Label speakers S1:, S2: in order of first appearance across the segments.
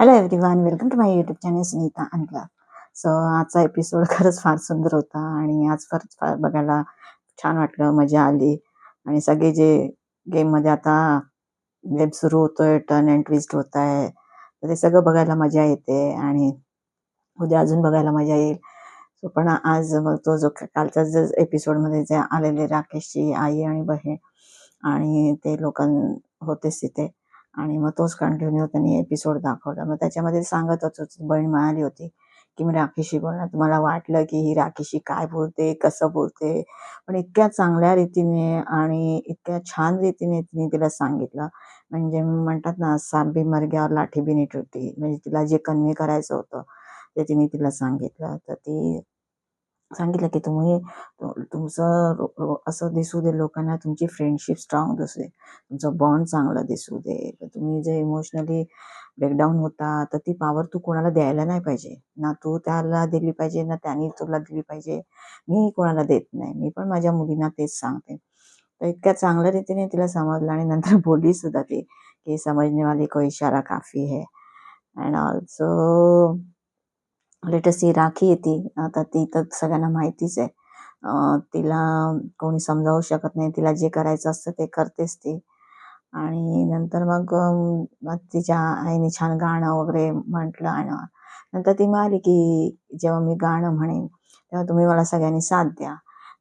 S1: Hello everyone, welcome to my YouTube channel Sunita अनक्ला. So आजचा episode खरंच फार सुंदर होता आणि आज फार बघायला छान वाटलं, मजा आली. आणि सगळे जे गेममध्ये आता वेब सुरू होतोय, टर्न अँड ट्विस्ट होत आहे, तर ते सगळं बघायला मजा येते आणि उद्या अजून बघायला मजा येईल. सो पण आज मग तो जो कालचा जो एपिसोडमध्ये जे आलेले राकेशची आई आणि बहीण आणि ते लोक होतेच तिथे, आणि मग तोच कंटिन्यू त्यांनी एपिसोड दाखवला. मग त्याच्यामध्ये सांगत होतो, बहीण म्हणाली होती की मी राखीशी बोलणार. तुम्हाला वाटलं की ही राखीशी काय बोलते, कसं बोलते, पण इतक्या चांगल्या रीतीने आणि इतक्या छान रीतीने तिने तिला सांगितलं. म्हणजे म्हणतात ना, सांप भी मर गया और लाठी भी नहीं टूटी. म्हणजे तिला जे कन्वे करायचं होतं ते तिने तिला सांगितलं. तर ती सांगितलं की तुम्ही तुमचं असं दिसू दे लोकांना, तुमची फ्रेंडशिप स्ट्रॉंग दिसू दे, तुमचं बॉन्ड चांगलं दिसू दे. तर तुम्ही जे इमोशनली ब्रेकडाऊन होता, तर ती पॉवर तू कोणाला द्यायला नाही पाहिजे. ना तू त्याला दिली पाहिजे, ना त्याने तुला दिली पाहिजे. मी कोणाला देत नाही. मी पण माझ्या मुलींना तेच सांगते. तर इतक्या चांगल्या रीतीने तिला समजलं आणि नंतर बोलली सुद्धा ती की समजने वाले को इशारा काफी है. अँड ऑल्सो लेटेस्ट ही राखी येते. आता ती तर सगळ्यांना माहितीच आहे. तिला कोणी समजावू शकत नाही. तिला जे करायचं असतं ते करतेच ती. आणि नंतर मग तिच्या आईने छान गाणं वगैरे म्हटलं आणि नंतर ती म्हणाली की जेव्हा मी गाणं म्हणेन तेव्हा तुम्ही मला सगळ्यांनी साथ द्या.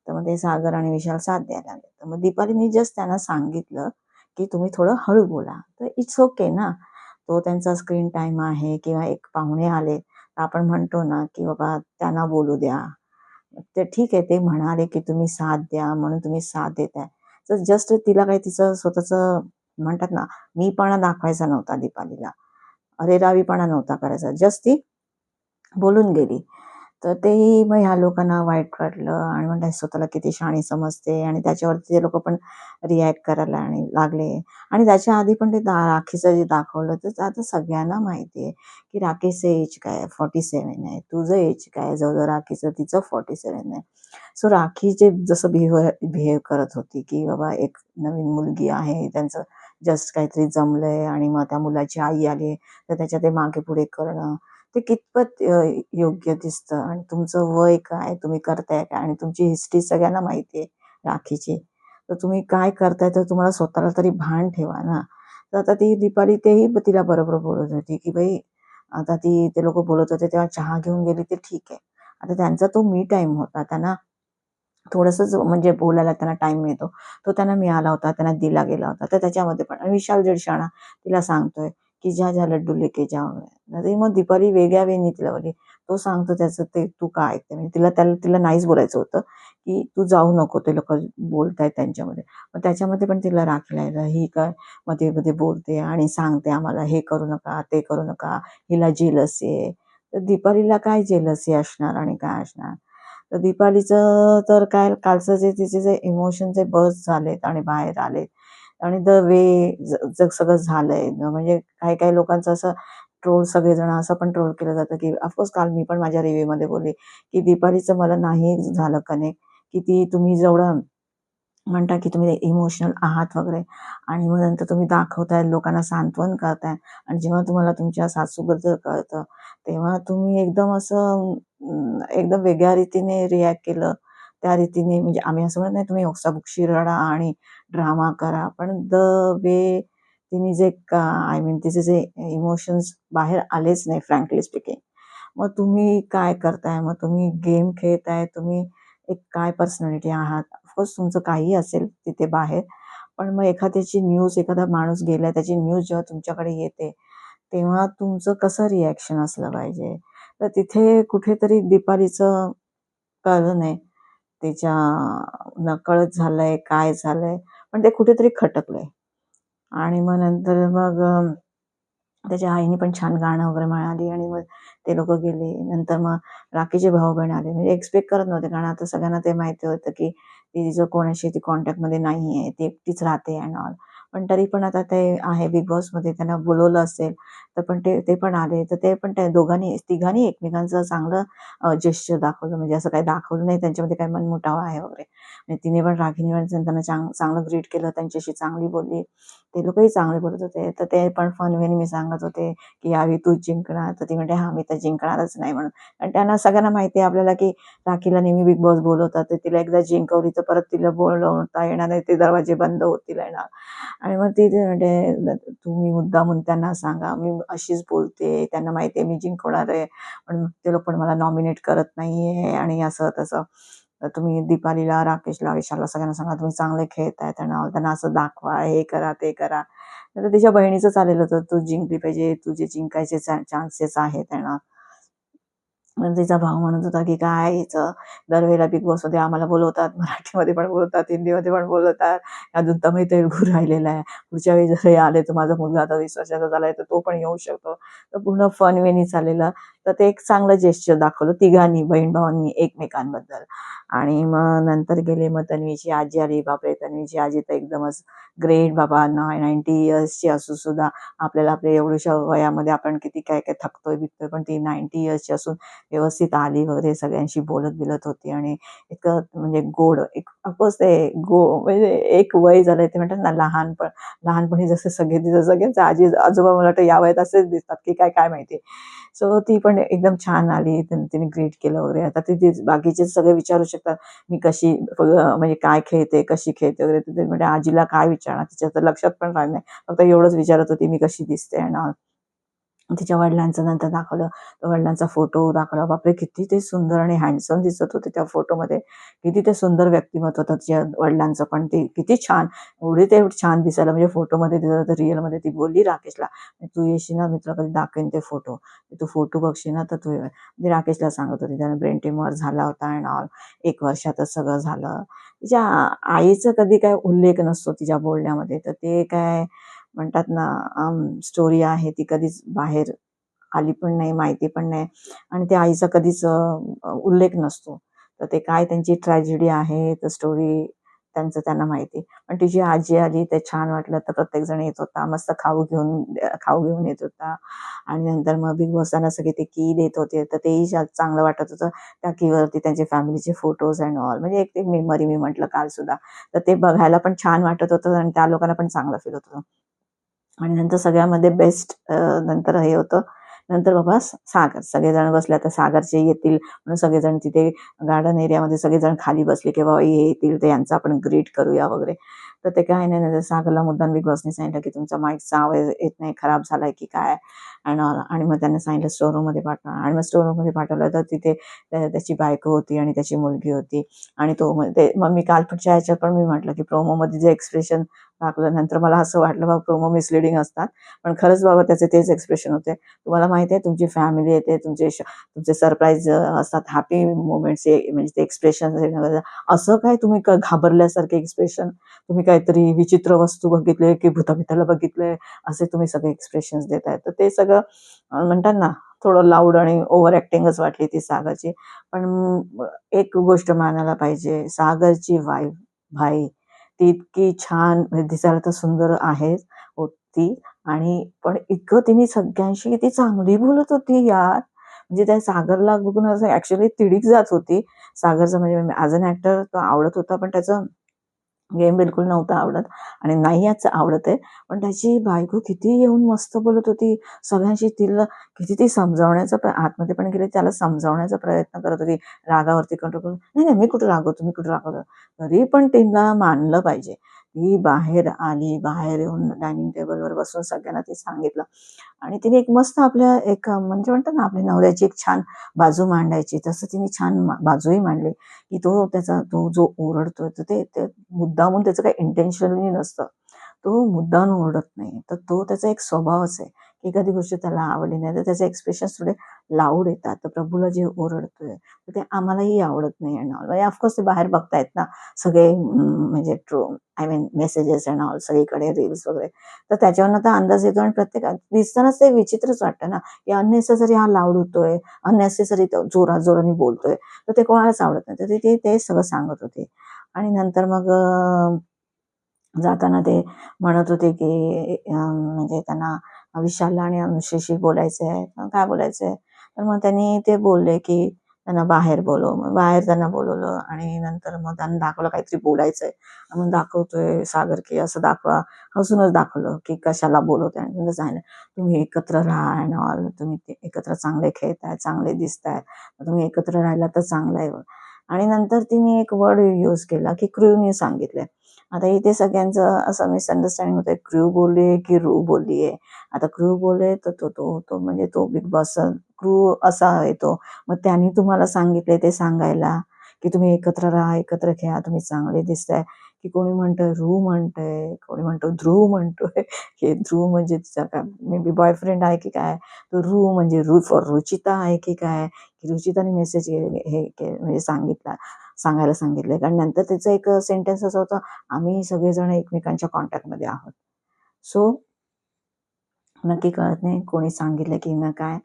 S1: तर मग ते सागर आणि विशाल साथ द्यायला लागले. तर मग दीपालीनी जस्ट त्यांना सांगितलं की तुम्ही थोडं हळू बोला. तर इट्स ओके ना. तो त्यांचा स्क्रीन टाइम आहे किंवा एक पाहुणे आले तर आपण म्हणतो ना की बाबा त्यांना बोलू द्या. ते ठीक आहे, ते म्हणाले की तुम्ही साथ द्या म्हणून तुम्ही साथ देताय. तर जस्ट तिला काही तिचं स्वतःचं म्हणतात ना, मीपणा दाखवायचा नव्हता दीपालीला. अरेरावीपणा नव्हता करायचा. जस्ट ती बोलून गेली. तर तेही मग ह्या लोकांना वाईट वाटलं आणि म्हणतात स्वतःला किती शहाणी समजते, आणि त्याच्यावरती ते लोकं पण रिॲक्ट करायला आणि लागले. आणि त्याच्या आधी पण ते राखीचं जे दाखवलं, तर आता सगळ्यांना माहिती आहे की राखीचं एज काय आहे, 47 आहे. तुझं एज काय आहे, जवळजवळ राखीचं तिचं 47 आहे. सो राखी जे जसं बिहेव करत होती की बाबा एक नवीन मुलगी आहे, त्यांचं जस्ट काहीतरी जमलंय आणि मग त्या मुलाची आई आली तर त्याच्या ते मागे पुढे करणं, ते कितपत योग्य दिसतं. आणि तुमचं वय काय, तुम्ही करताय काय, आणि तुमची हिस्ट्री सगळ्यांना माहिती आहे राखीची. तर तुम्ही काय करताय तर तुम्हाला स्वतःला तरी भान ठेवा ना. तर आता ती दीपाली तेही तिला बरोबर बोलत होती की बाई, आता ते लोक बोलत होते तेव्हा चहा घेऊन गेली ते ठीक आहे. आता त्यांचा तो मी टाईम होता. त्यांना थोडंसंच म्हणजे बोलायला त्यांना टाईम मिळतो. तो त्यांना मिळाला होता, त्यांना दिला गेला होता. तर त्याच्यामध्ये पण आणि विशाल जडशाणा तिला सांगतोय की "जा, जा लड्डू लेके जाओ." तरी मग दीपाली वेगळ्या वेनी तिला बोलली. तो सांगतो त्याचं ते तू का ऐकते? म्हणजे तिला नाहीच बोलायचं होतं की "तू जाऊ नको, ते लोकं बोलतायत त्यांच्यामध्ये." मग त्याच्यामध्ये पण तिला राग यायला, ही काय मध्ये-मध्ये बोलते आणि सांगते आम्हाला हे करू नका, ते करू नका. हिला जेलसी आहे. तर दीपालीला काय जेलसी असणार आणि काय असणार? तर दीपालीचं तर काय कालचं जे तिचे जे इमोशनचे बर्स्ट झालेत आणि बाहेर आलेत आणि द वे सगळं झालंय. म्हणजे काही-काही लोकांचं असं ट्रोल, सगळेजण असं पण ट्रोल केलं जातं की ऑफकोर्स काल मी पण माझ्या रिव्ह्यूमध्ये बोलले की दीपालीचं मला नाही झालं कनेक्ट, की ती तुम्ही जेवढं म्हणता की तुम्ही इमोशनल आहात वगैरे आणि मग नंतर तुम्ही दाखवताय, लोकांना सांत्वन करताय आणि जेव्हा तुम्हाला तुमच्या सासूबद्दल कळतं, तेव्हा तुम्ही एकदम असं एकदम वेगळ्या रीतीने रिॲक्ट केलं. त्या रीतीने म्हणजे आम्ही असं म्हणत नाही तुम्ही ओक्साबोक्शी रडा आणि ड्रामा करा. पण द वे तिने जे आय मीन तिचे जे इमोशन्स बाहेर आलेच नाही फ्रँकली स्पीकिंग. मग तुम्ही काय करताय? मग तुम्ही गेम खेळताय, तुम्ही एक काय पर्सनॅलिटी आहात? ऑफकोर्स तुमचं काहीही असेल तिथे बाहेर, पण मग एखाद्याची न्यूज, एखादा माणूस गेलाय त्याची न्यूज जेव्हा तुमच्याकडे येते, तेव्हा तुमचं कसं रिॲक्शन असलं पाहिजे? तर तिथे कुठेतरी दीपालीचं कळलं नाही. तिच्या नकळत झालंय, काय झालंय, पण ते कुठेतरी खटकलंय. आणि मग नंतर त्याच्या आईने पण छान गाणं वगैरे म्हणाली आणि मग ते लोकं गेले. नंतर मग राखीचे भाऊ-बहीण आले. म्हणजे एक्सपेक्ट करत नव्हते, कारण आता सगळ्यांना ते माहिती होतं की तिचं कोणाशी ती कॉन्टॅक्टमध्ये नाहीये. ती एकटीच राहते अँड ऑल. पण तरी पण आता ते आहे बिग बॉसमध्ये, त्यांना बोलावलं असेल, तर पण ते ते पण आले. तर ते पण त्या दोघांनी तिघांनी एकमेकांचं चांगलं जेस्चर दाखवलं. म्हणजे असं काही दाखवलं नाही त्यांच्यामध्ये काही मनमुटाव आहे वगैरे. आणि तिने पण राखीने पण त्यांना चांगलं ग्रीट केलं, त्यांच्याशी चांगली बोलली. ते लोकही चांगले बोलत होते. तर ते पण फन वेनी मी सांगत होते, की "यावेळी तूच जिंकणार." तर ती म्हणते, "हां, मी तर जिंकणारच नाही." म्हणून. आणि त्यांना सगळ्यांना माहिती आहे आपल्याला, की राखीला नेहमी बिग बॉस बोलवतात. तर तिला एकदा जिंकवली तर परत तिला बोलवता येणार नाही. ते दरवाजे बंद होतील येणार. आणि मग ती ती म्हणते, "तुम्ही मुद्दामून त्यांना सांगा, मी अशीच बोलते. त्यांना माहिती आहे मी जिंकवणार आहे. पण ते लोक पण मला नॉमिनेट करत नाहीये." आणि असं तसं. तर तुम्ही दीपालीला, राकेशला, विशालला सगळ्यांना सांगा, तुम्ही चांगले खेळताय. त्यांना त्यांना असं दाखवा, हे करा, ते करा. तर तिच्या बहिणीचं चाललेलं होतं, "तू जिंकली पाहिजे. तुझे जिंकायचे चान्सेस आहेत त्यांना." मग तिचा भाऊ म्हणत होता, की "काय हिचं दरवेळेला बिग बॉसमध्ये आम्हाला बोलवतात, मराठीमध्ये पण बोलवतात, हिंदीमध्ये पण बोलवतात. अजून तमिळ, तेलुगू राहिलेला आहे. पुढच्या वेळी जर हे आले तर माझा मुलगा आता 20 वर्षाचा झालाय, तर तो पण येऊ शकतो." तर पूर्ण फन वेनी चाललेलं. तर ते एक चांगलं जेस्चर दाखवलं तिघांनी, बहीण-भावांनी एकमेकांबद्दल. आणि मग नंतर गेले, मग तन्वीची आजी आली. बापरे! तन्वीची आजी तर एकदमच ग्रेट बाबा, 90 इयर्सची असून सुद्धा आपल्याला आपल्या एवढ्याशा वयामध्ये आपण किती काय-काय थकतोय-बिकतोय, पण ती 90 इयर्सची असून व्यवस्थित आली वगैरे, सगळ्यांशी बोलत-बिलत होती. आणि इतकं म्हणजे गोड एक ऑफकोर्स ते म्हणजे एक वय झालंय ते म्हणतात ना लहानपणी जसे सगळे दिसतात, सगळ्यांचे आजी-आजोबा मला वाटतं या वयात असेच दिसतात, की काय काय माहिती. सो ती पण एकदम छान आली. तिने ग्रीट केलं वगैरे. आता ती बाकीचे सगळे विचारू शकतात, मी कशी म्हणजे काय खेळते, कशी खेळते वगैरे. तर ते म्हणजे आजीला काय विचारणार, तिच्या तर लक्षात पण राहिलं नाही. फक्त एवढंच विचारत होती, मी कशी दिसते आणि तिच्या वडिलांचं नंतर दाखवलं. तर वडिलांचा फोटो दाखवला. बापरे! किती ते सुंदर आणि हँडसम दिसत होते त्या फोटोमध्ये. किती ते सुंदर व्यक्तिमत्व होतं तिच्या वडिलांचं पण. ते किती छान, एवढे ते छान दिसायला म्हणजे फोटोमध्ये दिसत होतं. रिअलमध्ये ती बोलली राकेशला, "तू येशील ना, मी तुला कधी दाखवेन ते फोटो. तू फोटो बघशील ना, तर तू ये." म्हणजे राकेशला सांगत होती, त्यानं ब्रेन ट्यूमर झाला होता अँड ऑल. 1 वर्षातच सगळं झालं. तिच्या आईचा कधी काही उल्लेख नसतो तिच्या बोलण्यामध्ये. तर ते काय म्हणतात ना, स्टोरी आहे ती कधीच बाहेर आली पण नाही, माहिती पण नाही. आणि त्या आईचा कधीच उल्लेख नसतो. तर ते काय त्यांची ट्रॅजेडी आहे, तर स्टोरी त्यांचं त्यांना माहिती. पण तिची आजी आली, ते छान वाटलं. तर प्रत्येकजण येत होता. मस्त खाऊ घेऊन येत होता. आणि नंतर मग बिग बॉस त्यांना सगळे ते की देत होते. तर तेही चांगलं वाटत होतं. त्या कीवरती त्यांचे फॅमिलीचे फोटोज अँड ऑल, म्हणजे एक मेमरी मी म्हटलं काल सुद्धा. तर ते बघायला पण छान वाटत होतं आणि त्या लोकांना पण चांगलं फील होत होतं. आणि नंतर सगळ्यामध्ये बेस्ट नंतर हे होतं. नंतर बाबा सागर. सगळेजण बसले, आता सागरचे येतील म्हणून सगळेजण तिथे गार्डन एरियामध्ये सगळेजण खाली बसले, की बाबा हे येतील तर यांचं आपण ग्रीट करूया वगैरे. तर ते काय नाही, नाही सागरला मुद्दाम बिग बॉसने सांगितलं, की तुमचा माईकचा आवाज येत नाही, खराब झालाय की काय आणि मग त्यांनी सांगितलं स्टोअर रूममध्ये पाठवा. आणि मग स्टोअर रूममध्ये पाठवलं तर तिथे त्याची बायको होती आणि त्याची मुलगी होती. आणि तो मग मी काल पुढच्या ह्याच्यात पण मी म्हटलं, की प्रोमोमध्ये जे एक्सप्रेशन दाखवलं, नंतर मला असं वाटलं बाबा प्रोमो मिसलीडिंग असतात. पण खरंच बाबा त्याचे तेच एक्सप्रेशन होते. तुम्हाला माहिती आहे तुमची फॅमिली येते, तुमचे सरप्राईज असतात, हॅपी मोमेंट्स, म्हणजे ते एक्सप्रेशन असं काय तुम्ही घाबरल्यासारखे एक्सप्रेशन, तुम्ही काहीतरी विचित्र वस्तू बघितले, की भूतापिताला बघितलंय, असे तुम्ही सगळे एक्सप्रेशन्स देताय. तर ते सगळं म्हणतात ना, थोडं लाऊड आणि ओव्हर ॲक्टिंगच वाटली ती सागरची. पण एक गोष्ट मानायला पाहिजे, सागरची वाईफ, भाई, ती इतकी छान म्हणजे दिसायला तर सुंदर आहेच होती. आणि पण इतकं तिने सगळ्यांशी किती चांगली बोलत होती यार. म्हणजे त्या सागरला बघून असं ॲक्चुअली तिडीक जात होती. सागरचं म्हणजे ॲज अन ॲक्टर तो आवडत होता, पण त्याचं गेम बिलकुल नव्हतं आवडत आणि नाहीच आवडत आहे. पण त्याची बायको किती येऊन मस्त बोलत होती सगळ्यांशी. तिला किती ती समजावण्याचा आतमध्ये पण गेले, त्याला समजावण्याचा प्रयत्न करत होती. रागावरती कंट्रोल करून, "नाही, नाही, मी कुठे रागवतो, मी कुठे रागवतो." तरी पण तिला मानलं पाहिजे. ती बाहेर आली, बाहेर येऊन डायनिंग टेबलवर बसून सगळ्यांना ते सांगितलं. आणि तिने एक मस्त आपल्या एक म्हणजे म्हणतात ना, आपल्या नवऱ्याची एक छान बाजू मांडायची, तसं तिने छान बाजूही मांडली, की तो जो ओरडतोय तर ते मुद्दामून त्याचं काही इंटेन्शनली नसतं. तो मुद्दामून ओरडत नाही. तर तो त्याचा एक स्वभावच आहे, की एखादी गोष्ट त्याला आवडली नाही तर त्याचे एक्सप्रेशन्स थोडे लाऊड येतात. तर प्रभूला जे ओरडतोय तर ते आम्हालाही आवडत नाही अँड ऑल. म्हणजे ऑफकोर्स ते बाहेर बघतायत ना सगळे, म्हणजे I mean messages and all सगळीकडे रील्स वगैरे. तर त्याच्यावरनं तर अंदाज येतो आणि दिसतानाच ते विचित्रच वाटतं ना, की अननेसेसरी हा लाऊड होतोय, अननेसेसरी जोरात-जोराने बोलतोय. तर ते कोणालाच आवडत नाही. तर ते ते ते सगळं सांगत होते. आणि नंतर मग जाताना ते म्हणत होते, की म्हणजे त्यांना विशालला आणि अनुश्रीशी बोलायचंय. काय बोलायचंय? तर मग त्यांनी ते बोलले, की त्यांना बाहेर बोलव. मग बाहेर त्यांना बोलवलं आणि नंतर मग त्यांना दाखवलं काहीतरी बोलायचंय. मग दाखवतोय सागर, की असं दाखवा. हसूनच दाखवलं, की कशाला बोलवताय आणि त्यांनी सांगितलं, "तुम्ही एकत्र राहा अँड ऑल. तुम्ही ते एकत्र चांगले खेळताय, चांगले दिसताय. तुम्ही एकत्र राहिला तर चांगलं आहे." आणि नंतर तिने एक वर्ड यूज केला, की क्रूनी सांगितलंय. आता इथे सगळ्यांचं असं मिसअंडरस्टँडिंग होतंय. क्रू बोलली की रू बोलली आहे. आता क्रू बोलले तर तो तो तो म्हणजे तो बिग बॉस क्रू असा आहे तो. मग त्यांनी तुम्हाला सांगितलंय ते सांगायला, की तुम्ही एकत्र राहा, एकत्र खेळा, तुम्ही चांगले दिसताय, की कोणी म्हणतंय रू म्हणतंय, कोणी म्हणतो ध्रुव म्हणतोय, की ध्रुव म्हणजे तिचा काय मे बी बॉयफ्रेंड आहे की काय? तो रू म्हणजे रू फॉर रुचिता आहे की काय? की रुचिताने मेसेज म्हणजे सांगायला सांगितलंय. कारण नंतर त्याचं एक सेंटेन्स असं होतं, आम्ही सगळेजण एकमेकांच्या कॉन्टॅक्टमध्ये आहोत. सो नक्की कळत नाही कोणी सांगितलं की न काय.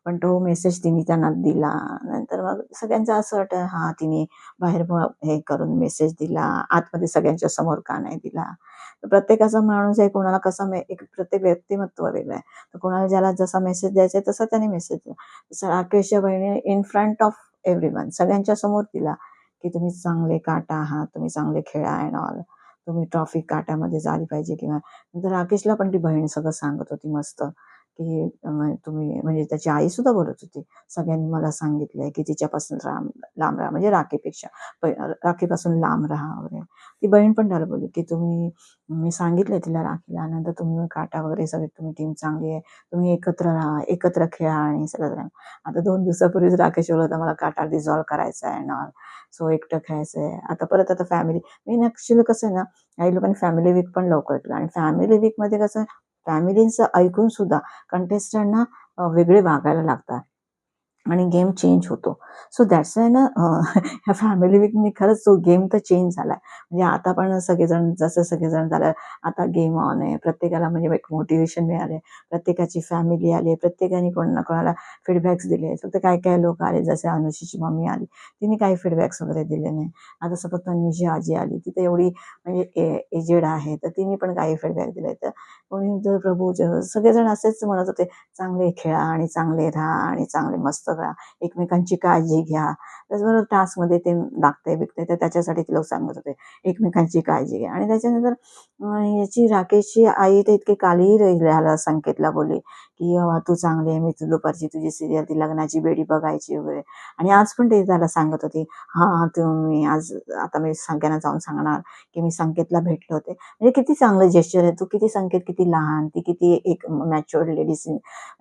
S1: पण तो मेसेज तिने त्यांना दिला. नंतर मग सगळ्यांचं असं वाटतं हां, तिने बाहेर हे करून मेसेज दिला. आतमध्ये सगळ्यांच्या समोर का नाही दिला? तर प्रत्येकाचा माणूस आहे, कोणाला कसा एक प्रत्येक व्यक्तिमत्व वेगळं आहे. तर कोणाला ज्याला जसा मेसेज द्यायचा आहे तसा त्याने मेसेज दिला. तसं राकेशच्या बहिणीने इन फ्रंट ऑफ एव्हरीवन सगळ्यांच्या समोर दिला, की तुम्ही चांगले काटा आहात, तुम्ही चांगले खेळा अँड ऑल. तुम्ही ट्रॉफी काट्यामध्ये झाली पाहिजे किंवा नंतर राकेशला पण ती बहीण सगळं सांगत होती मस्त, की तुम्ही म्हणजे त्याची आई सुद्धा बोलत होती. सगळ्यांनी मला सांगितलंय, की तिच्यापासून लांब राहा म्हणजे राखीपेक्षा राखीपासून लांब राहा वगैरे. ती बहीण पण त्याला बोलली, की मी सांगितलंय तिला राखीला नंतर तुम्ही काटा वगैरे सगळे तुम्ही टीम चांगली आहे. तुम्ही एकत्र राहा, एकत्र खेळा आणि सगळं करा. आता 2 दिवसापूर्वीच राकेश बोलला होता मला काटा डिसॉल्व्ह करायचा आहे अँड सो एकटं खेळायचंय. आता परत फॅमिली मी ॲक्चुअली कसं आहे ना, काही लोकांनी फॅमिली वीक पण लवकर केलं आणि फॅमिली वीकमध्ये कसं फॅमिलीचं ऐकून सुद्धा कंटेस्टंटना वेगळे वागायला लागतात आणि गेम चेंज होतो. सो दॅट्स वाय ना ह्या फॅमिली वीकनी खरंच तो गेम तर चेंज झालाय. म्हणजे आता पण सगळेजण जसं सगळेजण झालं, आता गेम ऑन आहे. प्रत्येकाला म्हणजे एक मोटिव्हेशन मिळाले. प्रत्येकाची फॅमिली आली. प्रत्येकाने कोण ना कोणाला फीडबॅक्स दिले. फक्त काही-काही लोकं आले, जसे अनुषीची मम्मी आली. तिने काही फीडबॅक्स वगैरे दिले नाही. आता सपोज तन्वीची आजी आली. ती तर एवढी म्हणजे एजेड आहे, तर तिने पण काही फीडबॅक दिले. तर कोणी जर प्रभू सगळेजण असेच म्हणत होते, चांगले खेळा आणि चांगले राहा आणि चांगले मस्त राहा. एकमेकांची काळजी घ्या. त्याचबरोबर टास्कमध्ये ते लागतंय-बिगतंय तर त्याच्यासाठी ते लोक सांगत होते, एकमेकांची काळजी घ्या. आणि त्याच्यानंतर याची राकेशची आई तर इतकी कालीही राहिल्याला संकेतला बोलली, की तू चांगली आहे, मी तू दुपारची तुझी सीरियल ती लग्नाची बेडी बघायची वगैरे. आणि आज पण ते त्याला सांगत होती, हां, तुम्ही आज आता मी सगळ्यांना जाऊन सांगणार, की मी संकेतला भेटले होते. म्हणजे किती चांगलं जेस्चर आहे. तू किती संकेत किती लहान, ती किती एक मॅच्युअर्ड लेडी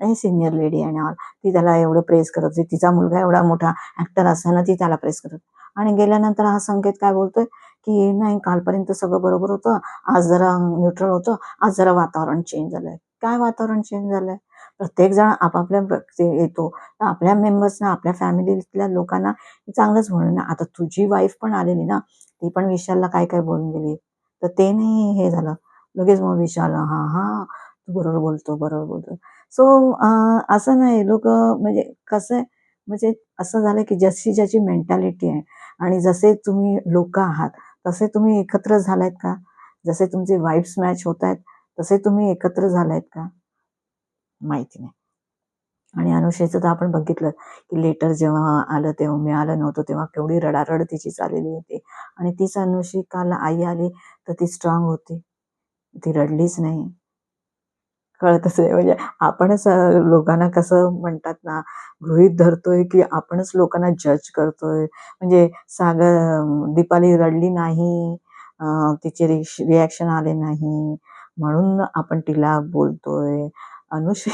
S1: आणि सीनियर लेडी आणि ऑल. ती त्याला एवढं प्रेझ करत होती. तिचा मुलगा एवढा मोठा ॲक्टर असताना ती त्याला प्रेझ करत होती. आणि गेल्यानंतर हा संकेत काय बोलतोय, की नाही कालपर्यंत सगळं बरोबर होतं. आज जरा न्यूट्रल होतं. आज जरा वातावरण चेंज झालंय. काय वातावरण चेंज झालंय? प्रत्येकजण आपापल्या व्यक्ती येतो. तर आपल्या मेंबर्सना, आपल्या फॅमिलीतल्या लोकांना चांगलंच म्हणून ना. आता तुझी वाईफ पण आलेली ना, ती पण विशालला काय-काय बोलून गेली. तर ते नाही हे झालं. लगेच मग विशाल हां, हां, तू बरोबर बोलतो, बरोबर बोलतो. सो असं नाही लोकं म्हणजे कसं आहे, म्हणजे असं झालं की जशी ज्याची मेंटॅलिटी आहे आणि जसे तुम्ही लोकं आहात, तसे तुम्ही एकत्र झालायत का? जसे तुमचे वाइब्स मॅच होतायत, तसे तुम्ही एकत्र झालायत का? माहिती नाही. आणि अनुषेचं तर आपण बघितलं, की लेटर जेव्हा आलं तेव्हा मिळालं नव्हतं, तेव्हा केवढी रडारड तिची चाललेली होती. आणि तीच अनुषी काल आई आली, तर ती स्ट्राँग होती. ती रडलीच नाही. कळतच नाही म्हणजे आपणच लोकांना कसं म्हणतात ना, गृहीत धरतोय, की आपणच लोकांना जज करतोय. म्हणजे दीपाली रडली नाही, अ, तिचे रिएक्शन आले नाही, म्हणून आपण तिला बोलतोय. अनुश्री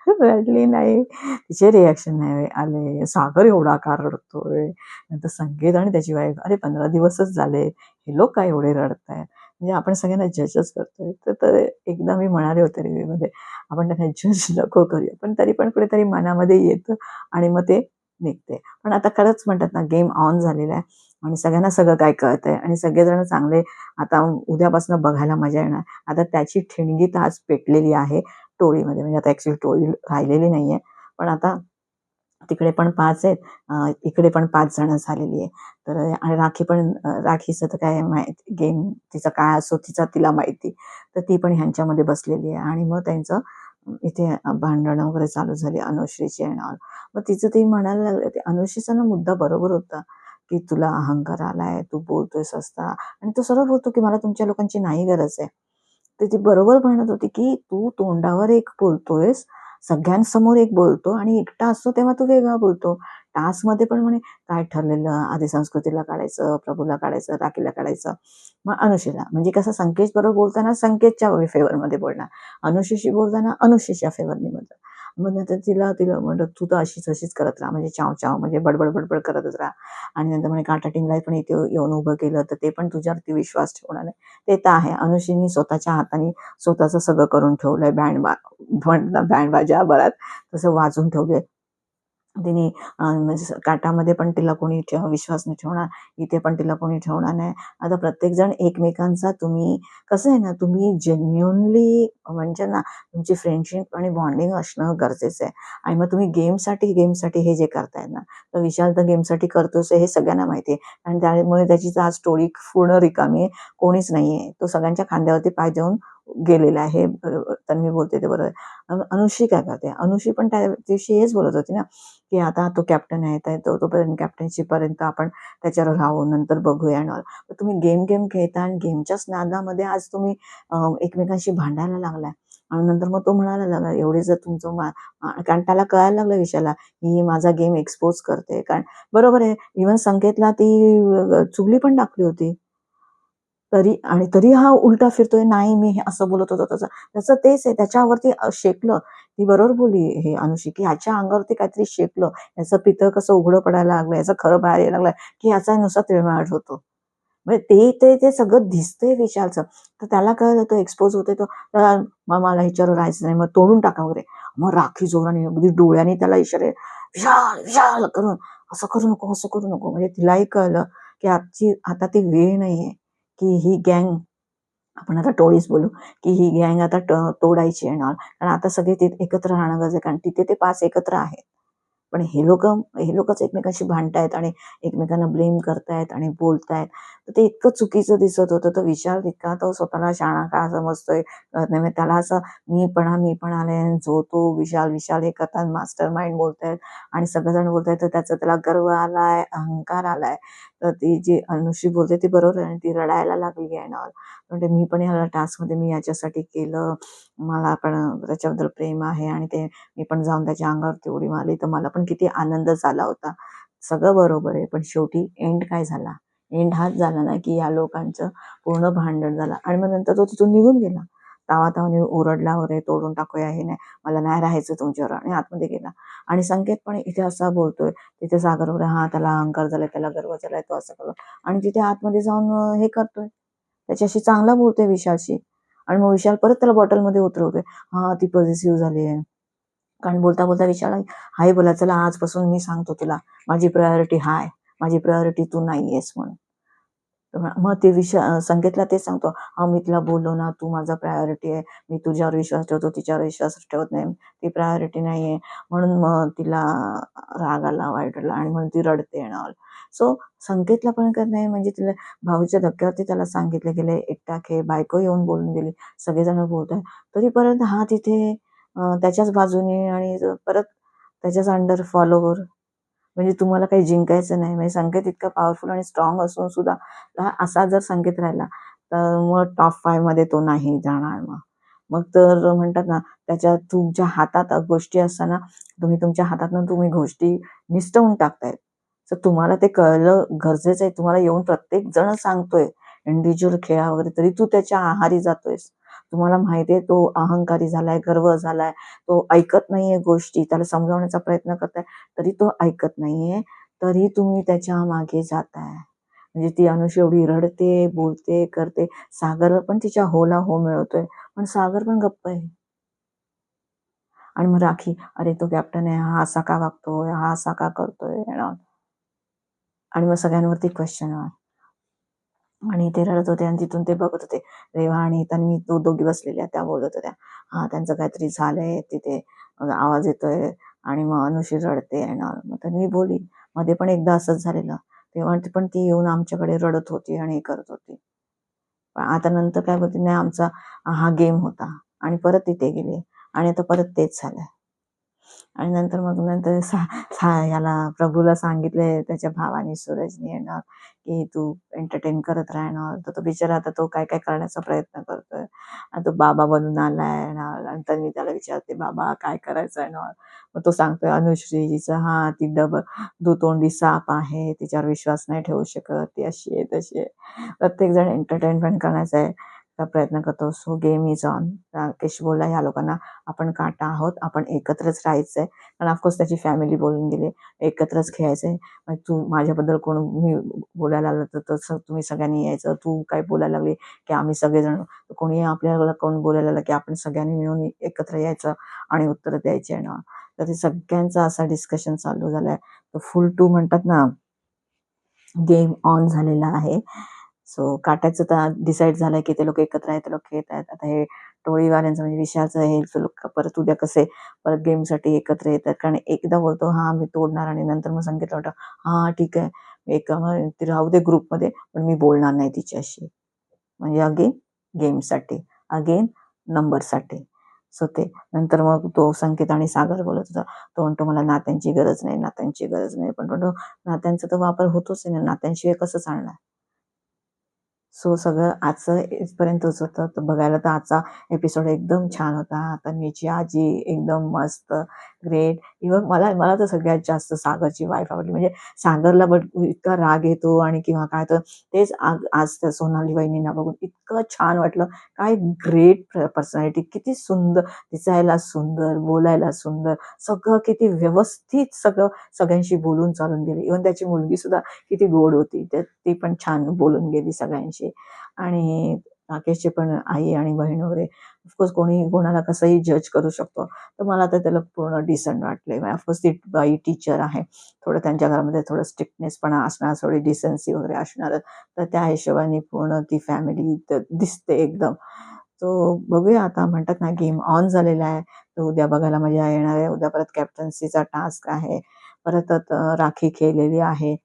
S1: रडली नाही, तिचे रिएक्शन नाही आले. सागर एवढा का रडतोय? नंतर संकेत आणि त्याची वाईफ, "अरे 15 दिवसच झाले, हे लोक का एवढे रडतायत?" म्हणजे आपण सगळ्यांना जजच करतोय. तर तर एकदा मी म्हणाले होते रिव्ह्यूमध्ये, आपण त्यांना जज नको करूया. पण तरी पण कुठेतरी मनामध्ये येतं आणि मग ते निघते. पण आता खरंच म्हणतात ना, गेम ऑन झालेला आहे आणि सगळ्यांना सगळं काय कळतंय आणि सगळेजण चांगले आता उद्यापासून बघायला मजा येणार. आता त्याची ठिणगी तर आज पेटलेली आहे टोळीमध्ये. म्हणजे आता ॲक्चुअली टोळी राहिलेली नाहीये. पण आता तिकडे पण 5 आहेत, इकडे पण 5 जण झालेली आहे. तर आणि राखी पण राखीचं तर काय माहिती गेम तिचा काय असो तिला माहिती. तर ती पण ह्यांच्यामध्ये बसलेली आहे आणि मग त्यांचं इथे भांडणं वगैरे चालू झाली अनुश्रीची आणि ऑल. मग तिचं ती म्हणायला लागले, ते अनुश्रीचा ना मुद्दा बरोबर होता, की तुला अहंकार आलाय, तू बोलतोयस असता आणि तो सरळ बोलतो, की मला तुमच्या लोकांची नाही गरज आहे. तर ती बरोबर म्हणत होती, की तू तोंडावर एक बोलतोयस, सगळ्यांसमोर एक बोलतो आणि एकटा असतो तेव्हा तू वेगळा बोलतो. टास्कमध्ये पण म्हणे काय ठरलेलं, आधी संस्कृतीला काढायचं, प्रभूला काढायचं, राखीला काढायचं, मग अनुषेला. म्हणजे कसं संकेश बरोबर बोलताना संकेतच्या फेवरमध्ये बोलणार, अनुषेशी बोलताना अनुषेच्या फेवरनी बोलणार. मग नंतर तिला तिला म्हणलं, "तू तर अशीच करत राहा." म्हणजे चाव-चाव म्हणजे बडबड करतच राहा. आणि नंतर म्हणे काटा टीमला पण इथे येऊन उभं केलं, तर ते पण तुझ्यावरती विश्वास ठेवणार नाही. ते तर आहे. अनुषेने स्वतःच्या हाताने स्वतःचं सगळं करून ठेवलंय. बँड बाजा बरात तसं वाजवून ठेवलंय. तिने म्हणजे काटामध्ये पण तिला कोणी विश्वास नाही ठेवणार, इथे पण तिला कोणी ठेवणार नाही. आता प्रत्येकजण एकमेकांचा तुम्ही कसं आहे ना, तुम्ही जेन्युइनली म्हणजे ना, तुमची फ्रेंडशिप आणि बॉन्डिंग असणं गरजेचं आहे. आणि मग तुम्ही गेमसाठी हे जे करताय ना, तर विशाल तर गेमसाठी करतोच हे सगळ्यांना माहिती आहे. आणि त्यामुळे त्याची आज स्टोरी पूर्ण रिकामी आहे. कोणीच नाहीये. तो सगळ्यांच्या खांद्यावरती पाय देऊन गेलेला आहे. हे तन्वी बोलते ते बरोबर आहे. अनुश्री काय करते? अनुश्री पण त्या दिवशी हेच बोलत होती ना, की आता तो कॅप्टन आहे, तर तोपर्यंत कॅप्टन्सीपर्यंत आपण त्याच्यावर राहू, नंतर बघूया आणि ऑल. तर तुम्ही गेम खेळता आणि गेमच्याच नादामध्ये आज तुम्ही एकमेकांशी भांडायला लागलाय. आणि नंतर मग तो म्हणायला लागला, एवढे जर तुमचं कारण त्याला कळायला लागलं विषयाला, ही माझा गेम एक्सपोज करते. कारण बरोबर आहे, इव्हन संकेतला ती चुगली पण टाकली होती. तरी हा उलटा फिरतोय, नाही मी हे असं बोलत होतो तसं. त्याचं तेच आहे, त्याच्यावरती शेकलं. ती बरोबर बोलली हे अनुषी, की ह्याच्या अंगावरती काहीतरी शेकलं. याचं पितळ कसं उघडं पडायला लागलं, याचं खरं बाहेर यायला लागलं, की याचा नुसता तिळमाट होतो. म्हणजे ते सगळं दिसतंय विशालचं. तर त्याला कळलं तो एक्सपोज होतोय तो. मग मला हिच्यावर राहायचं नाही, मग तोडून टाका वगैरे. मग राखी जोराने अगदी डोळ्यांनी त्याला इशारे, "विशाल, विशाल" करून, "असं करू नको, असं करू नको." म्हणजे तिलाही कळलं, की आता ती वेळ नाहीये, की ही गँग आपण आता टोळीच बोलू, की ही गँग आता तोडायची आहे ना. कारण आता सगळे तिथे एकत्र राहणं गरजेचं आहे. कारण तिथे ते 5 एकत्र आहेत. पण हे लोकच एकमेकांशी भांडतायत आणि एकमेकांना ब्लेम करतायत आणि बोलतायत. तर ते इतकं चुकीचं दिसत होतं. तर विशाल इतका तो स्वतःला शहाणा का समजतोय कळत नाही. म्हणजे त्याला असं मी पण आले, जो तो विशाल हे करतात, मास्टर माइंड बोलतायत आणि सगळेजण बोलतायत, तर त्याला गर्व आलाय, अहंकार आलाय. तर ती जी अनुश्री बोलते ती बरोबर आहे आणि ती रडायला लागली आहे ना. म्हणजे मी पण ह्या टास्कमध्ये मी याच्यासाठी केलं. मला पण त्याच्याबद्दल प्रेम आहे आणि ते मी पण जाऊन त्याच्या अंगावरती उडी मारली, तर मला पण किती आनंद झाला होता. सगळं बरोबर आहे, पण शेवटी एंड काय झाला? एंड हाच झाला ना, की या लोकांचं पूर्ण भांडण झालं आणि मग नंतर तो तिथून निघून गेला. तावातावाने ओरडला वगैरे, "तोडून टाकूया, हे नाही, मला नाही राहायचं तुमच्यावर" आणि आतमध्ये गेला. आणि संकेत पण इथे असा बोलतोय, तिथे सागर वगैरे, "हां, त्याला अहंकार झालाय, त्याला गर्व झालाय, तो असं करतो" आणि तिथे आतमध्ये जाऊन हे करतोय. त्याच्याशी चांगला बोलतोय विशालशी आणि मग विशाल परत त्याला बॉटलमध्ये उतरवतोय. हां, ती पॉझिटिव्ह झाली आहे. कारण बोलता विशाल हाही बोला, "चला आजपासून मी सांगतो तुला, माझी प्रायोरिटी हा आहे. माझी प्रायोरिटी तू नाहीयेस म्हणून." तर मग ते संकेतला तेच सांगतो, "हां, मी तिला बोललो ना, तू माझा प्रायोरिटी आहे. मी तुझ्यावर विश्वास ठेवतो, तिच्यावर विश्वास ठेवत नाही. ती प्रायोरिटी नाहीये." म्हणून मग तिला राग आला, वाईट वाटलं आणि म्हणून ती रडते आणि ऑल. सो संकेतला पण करत नाही म्हणजे तिला भाऊच्या धक्क्यावरती त्याला सांगितलं गेलं, "एकटा खेळ." बायको येऊन बोलून गेली. सगळेजण बोलतायत. तरी परत हा तिथे त्याच्याच बाजूने आणि परत त्याच्याच अंडर फॉलोवर. म्हणजे तुम्हाला काही जिंकायचं नाही. म्हणजे संकेत इतका पॉवरफुल आणि स्ट्रॉंग असून सुद्धा हा असा जर संकेत राहिला, तर मग टॉप 5 मध्ये तो नाही जाणार मग. मग तर म्हणतात ना, तुमच्या हातात गोष्टी असताना तुम्ही तुमच्या हातातून तुम्ही गोष्टी निसटवून टाकतायत. तर तुम्हाला ते कळलं गरजेचं आहे. तुम्हाला येऊन प्रत्येक जण सांगतोय, इंडिव्हिज्युअल खेळा वगैरे, तरी तू त्याच्या आहारी जातोयस. तुम्हाला माहिती आहे तो अहंकारी झालाय, गर्व झालाय, तो ऐकत नाहीये गोष्टी, त्याला समजावण्याचा प्रयत्न करताय, तरी तो ऐकत नाहीये. तरी तुम्ही त्याच्या मागे जाताय. म्हणजे ती अनुषा एवढी रडते, बोलते, करते. सागर पण तिच्या होला हो मिळवतोय. पण सागर पण गप्प आहे. आणि मग राखी, "अरे तो कॅप्टन आहे, हा असा का वागतोय? हा असा का करतोय?" आणि मग सगळ्यांवरती क्वेश्चन मार्क. आणि ते रडत होते आणि तिथून ते बघत होते. रेवा आणि तन्वी दोघी बसलेल्या त्या बोलत होत्या. हां, त्यांचं काहीतरी झालंय तिथे, आवाज येतोय आणि मग अनुश्री रडते आणि मग तर मी बोलली, मध्ये पण एकदा असंच झालेलं. तेव्हा पण ती येऊन आमच्याकडे रडत होती आणि हे करत होती. पण आता नंतर काय बोलते, नाही आमचा हा गेम होता आणि परत तिथे गेले आणि आता परत तेच झालं. आणि नंतर मग नंतर याला प्रभूला सांगितले त्याच्या भावाने सूरजने येणार की तू एंटरटेन करत राहणार. तर तो बिचारा आता तो काय काय करण्याचा प्रयत्न करतोय आणि तो बाबा बनून आलाय ना. नंतर मी त्याला विचारते बाबा काय करायचं आहे ना. मग तो सांगतोय अनुश्रीचं हा ती दुतोंडी साप आहे, तिच्यावर विश्वास नाही ठेवू शकत, ती अशी आहे तशी आहे. प्रत्येक जण एंटरटेनमेंट करण्याचा आहे का प्रयत्न करतो. So game is on. Rakesh बोलला ह्या लोकांना आपण काटा आहोत, आपण एकत्रच राहायचंय. कारण ऑफकोर्स त्याची फॅमिली बोलून गेली, एकत्रच खेळायचंय. मग तू माझ्याबद्दल कोण मी बोलायला लागलं तर तसं तुम्ही सगळ्यांनी यायचं. तू काय बोलायला लागली की आम्ही सगळेजण, कोणी आपल्याला कोण बोलायला लागलं की आपण सगळ्यांनी मिळून एकत्र यायचं आणि उत्तर द्यायचे ना. तर ते सगळ्यांचा असा डिस्कशन चालू झालाय. तो फुल टू म्हणतात ना, गेम ऑन झालेला आहे. सो काट्याचं तर डिसाईड झालंय की ते लोक एकत्र आहेत, ते लोक खेळत आहेत. आता हे टोळीवाल्यांचं म्हणजे विशालचं हे लोक परत उद्या कसे परत गेमसाठी एकत्र येतात. कारण एकदा बोलतो हा मी तोडणार आणि नंतर मग सांगितलं होतं हा ठीक आहे ती राहू दे ग्रुपमध्ये पण मी बोलणार नाही तिच्याशी. म्हणजे अगेन गेमसाठी, अगेन नंबरसाठी. सो ते नंतर मग तो संकेत आणि सागर बोलत होता. तो म्हणतो मला नात्यांची गरज नाही, नात्यांची गरज नाही. पण म्हणतो नात्यांचा तर वापर होतोच आहे ना, नात्यांशिवाय कसं चालणार. सो सगळं आजचं इथपर्यंतच होतं. तर बघायला तर आजचा एपिसोड एकदम छान होता. तन्वीची आजी एकदम मस्त, ग्रेट. इव्हन मला मला तर सगळ्यात जास्त सागरची वाईफ आवडली. म्हणजे सागरला इतका राग येतो आणि किंवा काय तर तेच आज त्या सोनाली वहिनींना बघून इतकं छान वाटलं. काय ग्रेट पर्सनॅलिटी, किती सुंदर दिसायला, सुंदर बोलायला, सुंदर सगळं किती व्यवस्थित सगळं सगळ्यांशी बोलून चालून गेली. इव्हन त्याची मुलगी सुद्धा किती गोड होती. ती पण छान बोलून गेली सगळ्यांशी. आणि राकेशची पण आई आणि बहीण वगैरे ऑफकोर्स कोणी कोणाला कसंही जज करू शकतो. तर मला तर त्याला पूर्ण डिसेंट वाटले. ऑफकोर्स ती बाई टीचर आहे. थोडं त्यांच्या घरामध्ये थोडं स्ट्रिक्टनेसपणा असणार, थोडी डिसेन्सी वगैरे असणार. तर त्या हिशोबाने पूर्ण ती फॅमिली दिसते एकदम. तो बघूया आता म्हणतात ना गेम ऑन झालेला आहे. तर उद्या बघायला मजा येणार आहे. उद्या परत कॅप्टन्सीचा टास्क आहे. परत राखी खेळलेली आहे.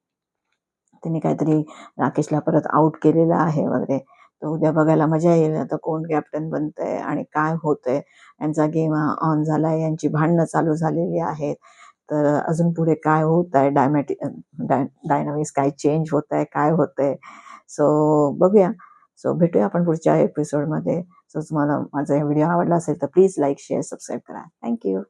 S1: तिने काहीतरी राकेशला परत आउट केलेलं आहे वगैरे. तर उद्या बघायला मजा येईल. आता कोण कॅप्टन बनतंय आणि काय होतंय. यांचा गेम ऑन झालाय, यांची भांडणं चालू झालेली आहेत. तर अजून पुढे काय होत आहे, डायनामिक्स काय चेंज होत आहे, काय होतंय. सो बघूया. सो भेटूया आपण पुढच्या एपिसोडमध्ये. सो तुम्हाला माझा व्हिडिओ आवडला असेल तर प्लीज लाईक, शेअर, सबस्क्राईब करा. थँक्यू.